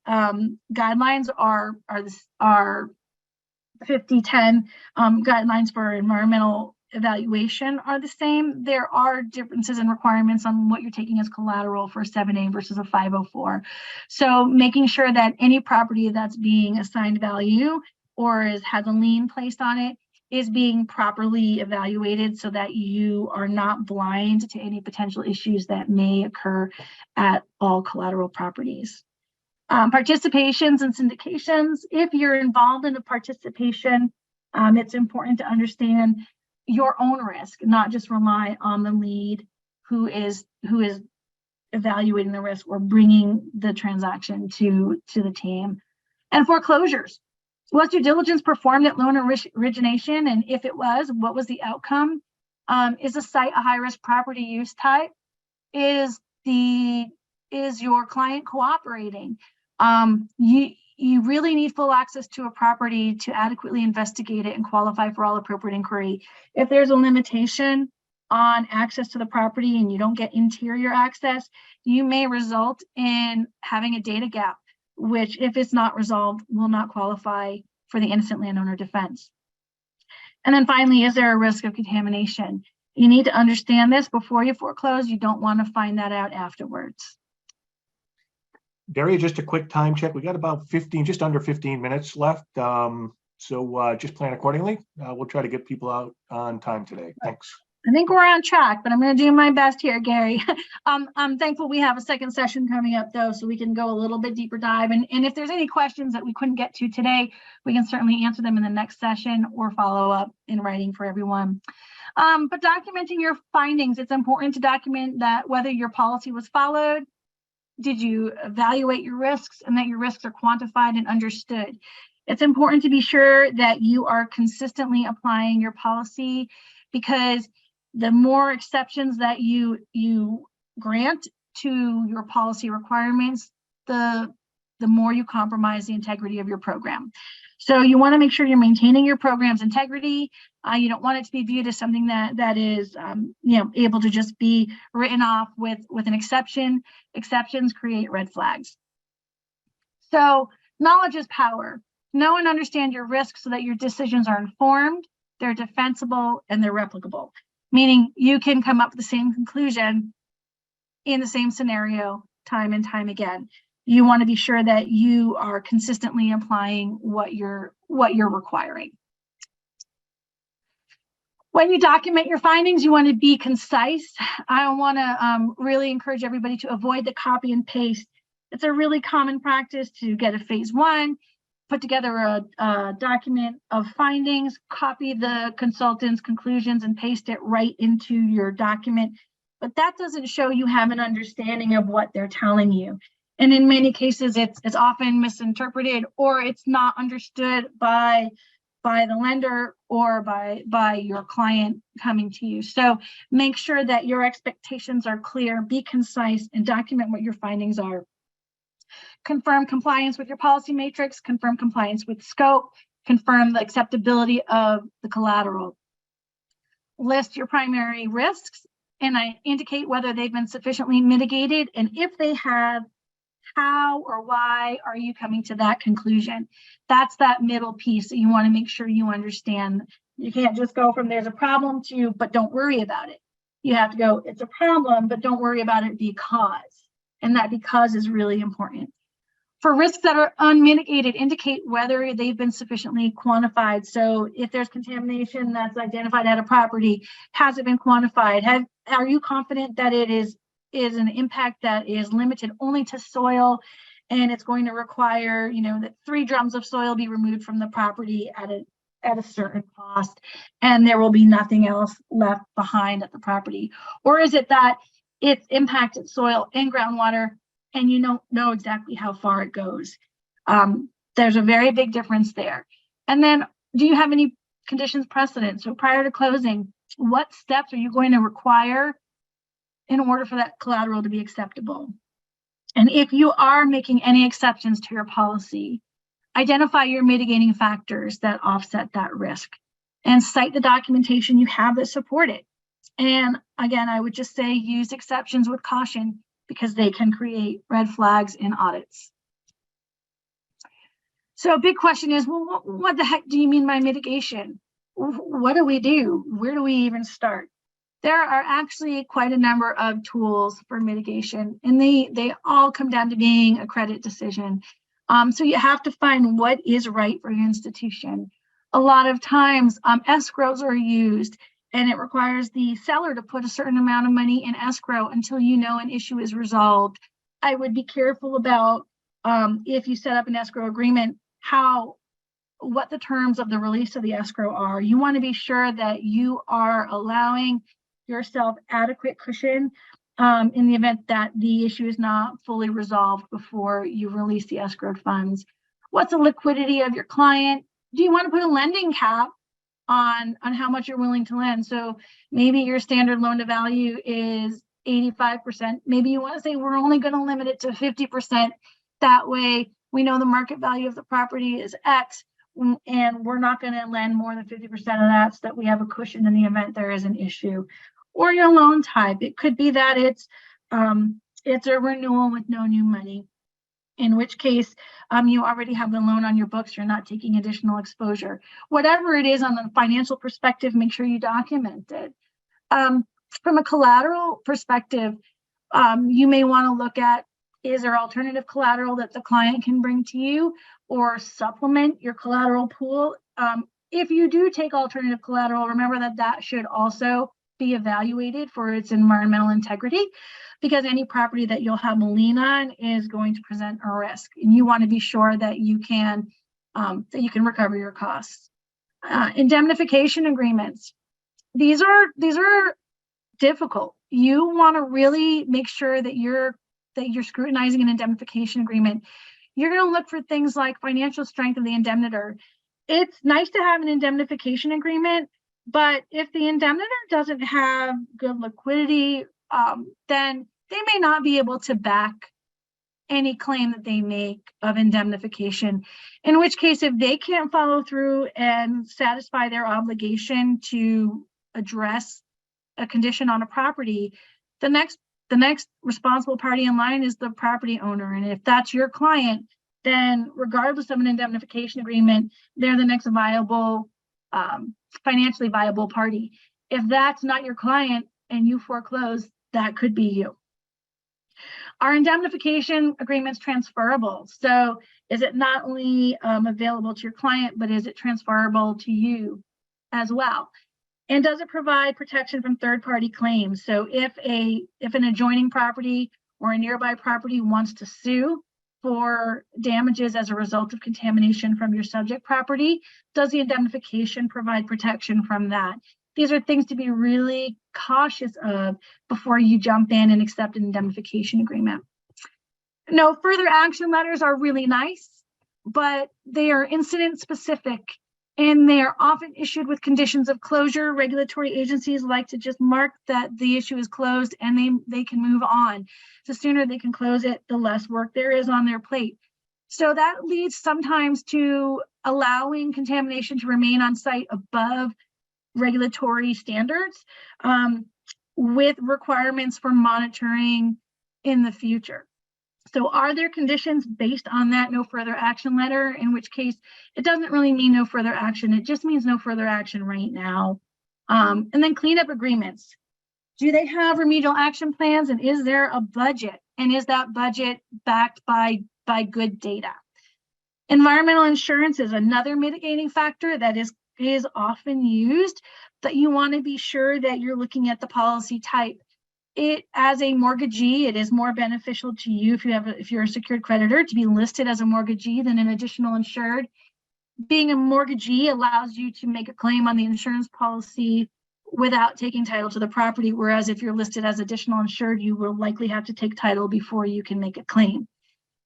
guidelines are 50-10 guidelines for environmental evaluation are the same, there are differences in requirements on what you're taking as collateral for 7A versus a 504. So making sure that any property that's being assigned value or has a lien placed on it is being properly evaluated so that you are not blind to any potential issues that may occur at all collateral properties. Participations and syndications. If you're involved in a participation, it's important to understand your own risk, not just rely on the lead who is evaluating the risk or bringing the transaction to the team. And foreclosures. Was due diligence performed at loan origination? And if it was, what was the outcome? Is the site a high-risk property use type? Is your client cooperating? You really need full access to a property to adequately investigate it and qualify for all appropriate inquiry. If there's a limitation on access to the property and you don't get interior access, you may result in having a data gap, which, if it's not resolved, will not qualify for the innocent landowner defense. And then finally, is there a risk of contamination? You need to understand this before you foreclose. You don't want to find that out afterwards. Daria, just a quick time check. We got about just under 15 minutes left. So just plan accordingly. We'll try to get people out on time today. Thanks. I think we're on track, but I'm going to do my best here, Gary. I'm thankful we have a second session coming up, though, so we can go a little bit deeper dive. And if there's any questions that we couldn't get to today, we can certainly answer them in the next session or follow up in writing for everyone. But documenting your findings, it's important to document that whether your policy was followed, did you evaluate your risks, and that your risks are quantified and understood. It's important to be sure that you are consistently applying your policy, because the more exceptions that you grant to your policy requirements, the more you compromise the integrity of your program. So you want to make sure you're maintaining your program's integrity. You don't want it to be viewed as something that is able to just be written off with an exception. Exceptions create red flags. So knowledge is power. Know and understand your risks so that your decisions are informed, they're defensible, and they're replicable. Meaning you can come up with the same conclusion in the same scenario time and time again. You want to be sure that you are consistently applying what you're requiring. When you document your findings, you want to be concise. I want to really encourage everybody to avoid the copy and paste. It's a really common practice to get a phase one, put together a document of findings, copy the consultant's conclusions, and paste it right into your document. But that doesn't show you have an understanding of what they're telling you. And in many cases, it's often misinterpreted, or it's not understood by the lender or by your client coming to you. So make sure that your expectations are clear, be concise, and document what your findings are. Confirm compliance with your policy matrix, confirm compliance with scope, confirm the acceptability of the collateral. List your primary risks and indicate whether they've been sufficiently mitigated, and if they have, how or why are you coming to that conclusion? That's that middle piece that you want to make sure you understand. You can't just go from there's a problem to, but don't worry about it. You have to go, it's a problem, but don't worry about it because. And that because is really important. For risks that are unmitigated, indicate whether they've been sufficiently quantified. So if there's contamination that's identified at a property, has it been quantified? Are you confident that it is an impact that is limited only to soil, and it's going to require, that 3 drums of soil be removed from the property at a certain cost, and there will be nothing else left behind at the property? Or is it that it's impacted soil and groundwater, and you don't know exactly how far it goes? There's a very big difference there. And then, do you have any conditions precedent? So prior to closing, what steps are you going to require in order for that collateral to be acceptable? And if you are making any exceptions to your policy, identify your mitigating factors that offset that risk and cite the documentation you have that support it. And again, I would just say use exceptions with caution, because they can create red flags in audits. So a big question is, well, what the heck do you mean by mitigation? What do we do? Where do we even start? There are actually quite a number of tools for mitigation, and they all come down to being a credit decision. So you have to find what is right for your institution. A lot of times escrows are used, and it requires the seller to put a certain amount of money in escrow until you know an issue is resolved. I would be careful about if you set up an escrow agreement, what the terms of the release of the escrow are. You want to be sure that you are allowing yourself adequate cushion in the event that the issue is not fully resolved before you release the escrowed funds. What's the liquidity of your client? Do you want to put a lending cap on how much you're willing to lend? So maybe your standard loan to value is 85%. Maybe you want to say we're only going to limit it to 50%. That way we know the market value of the property is X, and we're not going to lend more than 50% of that, so that we have a cushion in the event there is an issue. Or your loan type. It could be that it's a renewal with no new money, in which case you already have the loan on your books. You're not taking additional exposure. Whatever it is on the financial perspective, make sure you document it. From a collateral perspective, you may want to look at, is there alternative collateral that the client can bring to you or supplement your collateral pool? If you do take alternative collateral, remember that should also be evaluated for its environmental integrity, because any property that you'll have a lien on is going to present a risk, and you want to be sure that you can recover your costs. Indemnification agreements. These are difficult. You want to really make sure that you're scrutinizing an indemnification agreement. You're going to look for things like financial strength of the indemnitor. It's nice to have an indemnification agreement, but if the indemnitor doesn't have good liquidity, then they may not be able to back any claim that they make of indemnification, in which case, if they can't follow through and satisfy their obligation to address a condition on a property, the next responsible party in line is the property owner. And if that's your client, then regardless of an indemnification agreement, they're the next viable, financially viable party. If that's not your client and you foreclose, that could be you. Are indemnification agreements transferable? So is it not only available to your client, but is it transferable to you as well? And does it provide protection from third-party claims? So if an adjoining property or a nearby property wants to sue for damages as a result of contamination from your subject property, does the indemnification provide protection from that? These are things to be really cautious of before you jump in and accept an indemnification agreement. No further action letters are really nice, but they are incident specific, and they are often issued with conditions of closure. Regulatory agencies like to just mark that the issue is closed and they can move on. The sooner they can close it, the less work there is on their plate. So that leads sometimes to allowing contamination to remain on site above regulatory standards, with requirements for monitoring in the future. So are there conditions based on that no further action letter, in which case it doesn't really mean no further action, it just means no further action right now. And then cleanup agreements. Do they have remedial action plans, and is there a budget? And is that budget backed by good data? Environmental insurance is another mitigating factor that is often used, but you want to be sure that you're looking at the policy type. As a mortgagee, it is more beneficial to you if you're a secured creditor to be listed as a mortgagee than an additional insured. Being a mortgagee allows you to make a claim on the insurance policy without taking title to the property, whereas if you're listed as additional insured, you will likely have to take title before you can make a claim.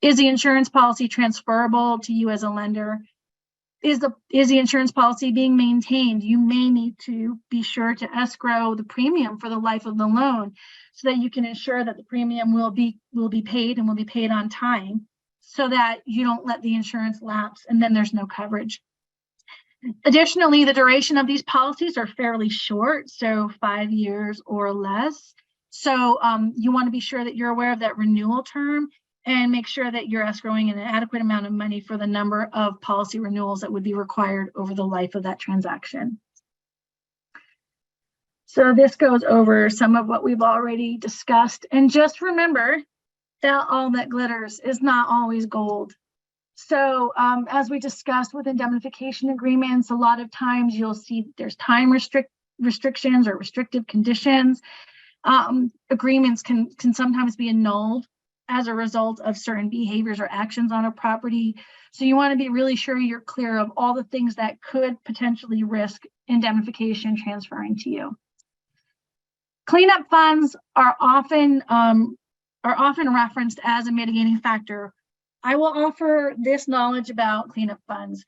Is the insurance policy transferable to you as a lender? Is the insurance policy being maintained? You may need to be sure to escrow the premium for the life of the loan so that you can ensure that the premium will be paid and will be paid on time, so that you don't let the insurance lapse and then there's no coverage. Additionally, the duration of these policies are fairly short, so 5 years or less. So you want to be sure that you're aware of that renewal term and make sure that you're escrowing an adequate amount of money for the number of policy renewals that would be required over the life of that transaction. So this goes over some of what we've already discussed. And just remember that all that glitters is not always gold. So as we discussed with indemnification agreements, a lot of times you'll see there's time restrictions or restrictive conditions. Agreements can sometimes be annulled as a result of certain behaviors or actions on a property. So you want to be really sure you're clear of all the things that could potentially risk indemnification transferring to you. Cleanup funds are often referenced as a mitigating factor. I will offer this knowledge about cleanup funds.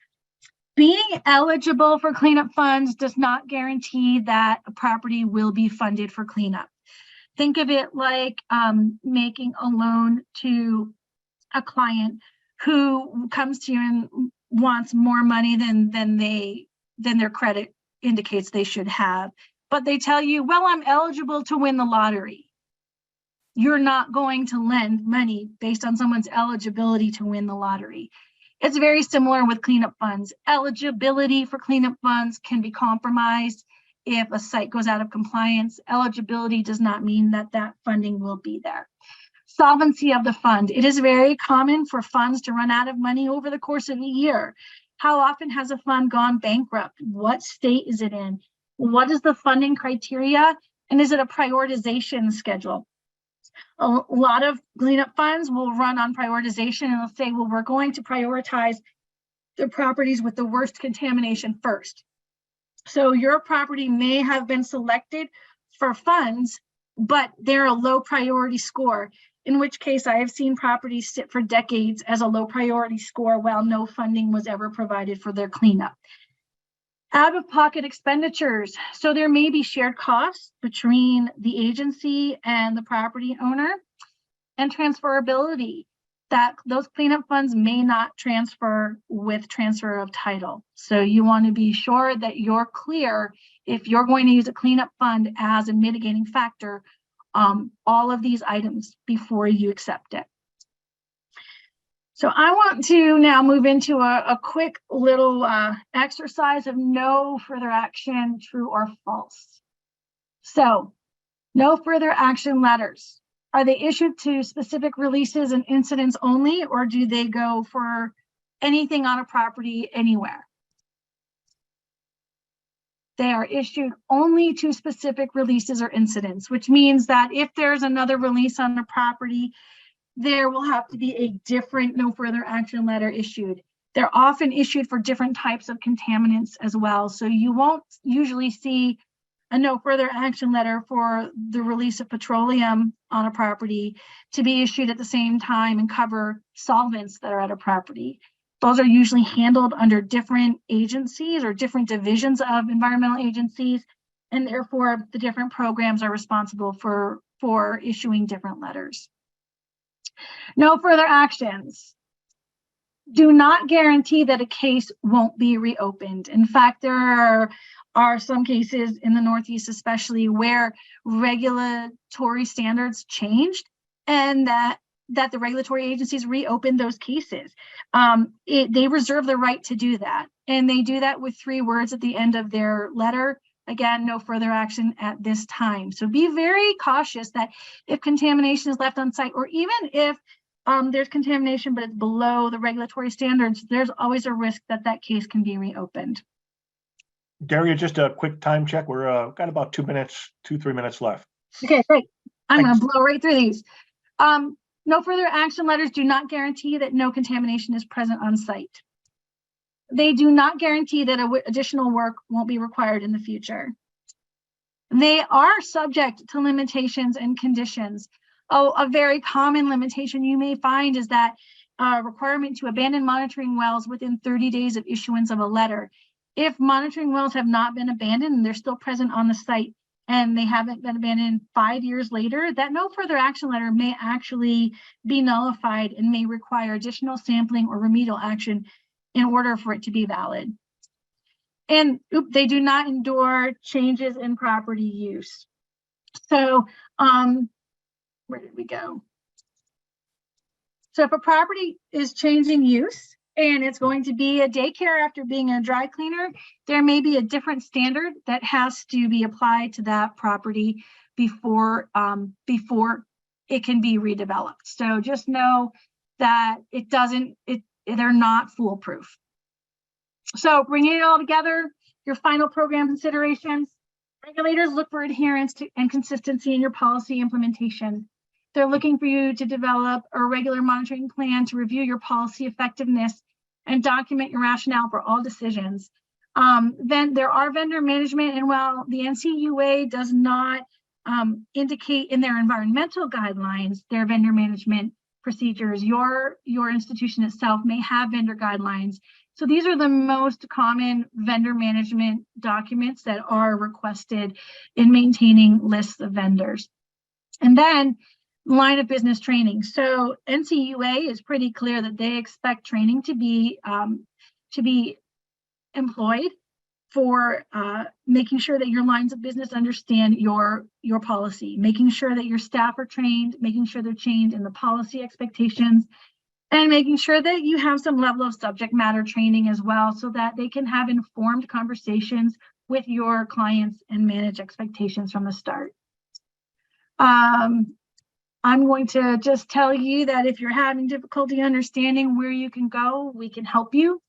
Being eligible for cleanup funds does not guarantee that a property will be funded for cleanup. Think of it like making a loan to a client who comes to you and wants more money than their credit indicates they should have. But they tell you, well, I'm eligible to win the lottery. You're not going to lend money based on someone's eligibility to win the lottery. It's very similar with cleanup funds. Eligibility for cleanup funds can be compromised if a site goes out of compliance. Eligibility does not mean that funding will be there. Solvency of the fund. It is very common for funds to run out of money over the course of a year. How often has a fund gone bankrupt? What state is it in? What is the funding criteria? And is it a prioritization schedule? A lot of cleanup funds will run on prioritization and they'll say, well, we're going to prioritize the properties with the worst contamination first. So your property may have been selected for funds, but they're a low priority score, in which case I have seen properties sit for decades as a low priority score while no funding was ever provided for their cleanup. Out-of-pocket expenditures. So there may be shared costs between the agency and the property owner, and transferability, that those cleanup funds may not transfer with transfer of title. So you want to be sure that you're clear if you're going to use a cleanup fund as a mitigating factor, all of these items before you accept it. So I want to now move into a quick little exercise of no further action, true or false. So no further action letters. Are they issued to specific releases and incidents only, or do they go for anything on a property anywhere? They are issued only to specific releases or incidents, which means that if there's another release on the property, there will have to be a different no further action letter issued. They're often issued for different types of contaminants as well. So you won't usually see a no further action letter for the release of petroleum on a property to be issued at the same time and cover solvents that are at a property. Those are usually handled under different agencies or different divisions of environmental agencies, and therefore the different programs are responsible for issuing different letters. No further actions do not guarantee that a case won't be reopened. In fact, there are some cases in the Northeast especially where regulatory standards changed and that the regulatory agencies reopened those cases. They reserve the right to do that. And they do that with 3 words at the end of their letter. Again, no further action at this time. So be very cautious that if contamination is left on site, or even if there's contamination, but it's below the regulatory standards, there's always a risk that that case can be reopened. Daria, just a quick time check. We're got about 2 minutes, 2-3 minutes left. Okay, great. I'm Thanks. going to blow right through these. No further action letters do not guarantee that no contamination is present on site. They do not guarantee that additional work won't be required in the future. They are subject to limitations and conditions. A very common limitation you may find is that requirement to abandon monitoring wells within 30 days of issuance of a letter. If monitoring wells have not been abandoned and they're still present on the site and they haven't been abandoned 5 years later, that no further action letter may actually be nullified and may require additional sampling or remedial action in order for it to be valid. And they do not endure changes in property use. So where did we go? So if a property is changing use and it's going to be a daycare after being a dry cleaner, there may be a different standard that has to be applied to that property before it can be redeveloped. So just know that they're not foolproof. So bringing it all together, your final program considerations. Regulators look for adherence to and consistency in your policy implementation. They're looking for you to develop a regular monitoring plan to review your policy effectiveness and document your rationale for all decisions. Then there are vendor management, and while the NCUA does not indicate in their environmental guidelines their vendor management procedures, your institution itself may have vendor guidelines. So these are the most common vendor management documents that are requested in maintaining lists of vendors. And then line of business training. So NCUA is pretty clear that they expect training to be employed for making sure that your lines of business understand your policy, making sure that your staff are trained, making sure they're trained in the policy expectations, and making sure that you have some level of subject matter training as well so that they can have informed conversations with your clients and manage expectations from the start. I'm going to just tell you that if you're having difficulty understanding where you can go, we can help you.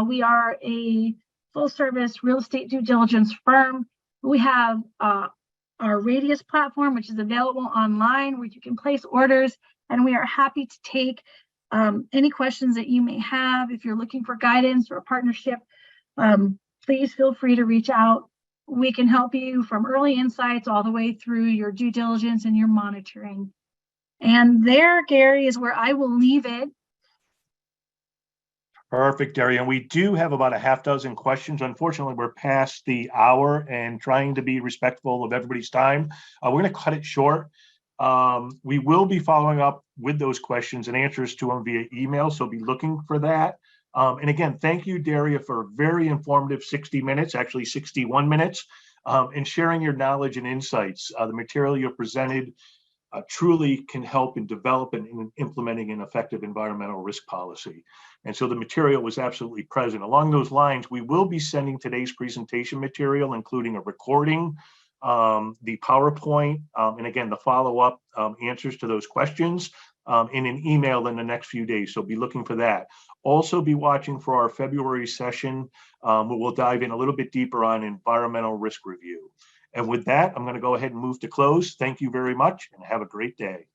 We are a full service real estate due diligence firm. We have our Radius platform, which is available online where you can place orders. And we are happy to take any questions that you may have. If you're looking for guidance or a partnership, please feel free to reach out. We can help you from early insights all the way through your due diligence and your monitoring. And there, Gary, is where I will leave it. Perfect, Daria. And we do have about a half dozen questions. Unfortunately, we're past the hour and trying to be respectful of everybody's time. We're going to cut it short. We will be following up with those questions and answers to them via email, so be looking for that. And again, thank you, Daria, for a very informative 60 minutes, actually 61 minutes, and sharing your knowledge and insights. The material you presented truly can help in developing and implementing an effective environmental risk policy. And so the material was absolutely present. Along those lines, we will be sending today's presentation material, including a recording, the PowerPoint, and again, the follow-up answers to those questions in an email in the next few days. So be looking for that. Also be watching for our February session, where we'll dive in a little bit deeper on environmental risk review. And with that, I'm going to go ahead and move to close. Thank you very much and have a great day.